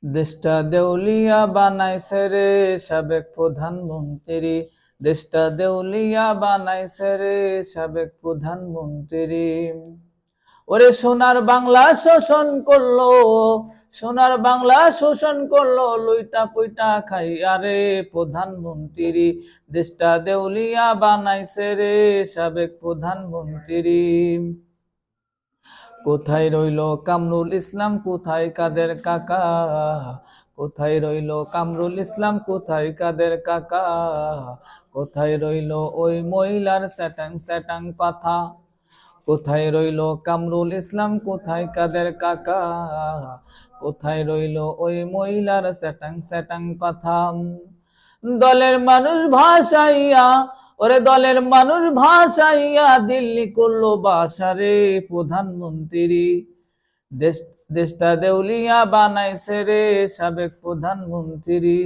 দেশটা দেউলিয়া বানাইছে রে সাবেক প্রধানমন্ত্রী, দেশটা দেউলিয়া বানাইছে রে সাবেক প্রধানমন্ত্রী। ওরে সোনার বাংলা শোষণ করলো, সোনার বাংলা শোষণ করলো, লুইটা পুইটা খাইয়া রে প্রধানমন্ত্রী। দেশটা দেউলিয়া বানাইছে রে সাবেক প্রধানমন্ত্রী। কোথায় রইল কামরুল ইসলাম, কোথায় কাদের কাকা? কোথায় রইল কামরুল ইসলাম, কোথায় কাদের কাকা? কোথায় রইল ওই মহিলার স্যাটাং স্যাটাং কথা? কোথায় রইল কামরুল ইসলাম, কোথায় কাদের কাকা? কোথায় রইল ওই মহিলার স্যাটাং স্যাটাং কথা? দলের মানুষ ভাসাইয়া, ওরে দলের মানুষ ভাসাইয়া দিল্লি করলো বাসারে প্রধানমন্ত্রী। দেশটা দেউলিয়া বানাইছে রে সাবেক প্রধানমন্ত্রী।